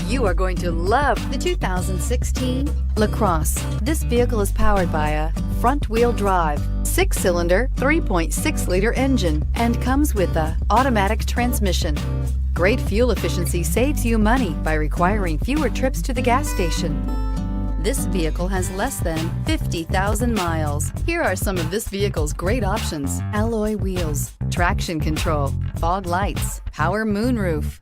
You are going to love the 2016 LaCrosse. This vehicle is powered by a front-wheel drive, 6-cylinder, 3.6-liter engine, and comes with a automatic transmission. Great fuel efficiency saves you money by requiring fewer trips to the gas station. This vehicle has less than 50,000 miles. Here are some of this vehicle's great options: alloy wheels, traction control, fog lights, power moonroof.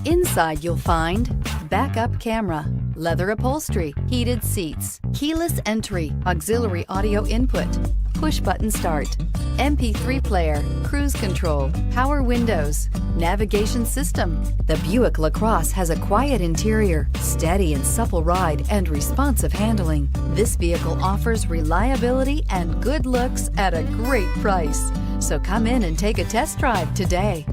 Inside you'll find backup camera, leather upholstery, heated seats, keyless entry, auxiliary audio input, push-button start, MP3 player, cruise control, power windows, navigation system. The Buick LaCrosse has a quiet interior, steady and supple ride, and responsive handling. This vehicle offers reliability and good looks at a great price. So come in and take a test drive today.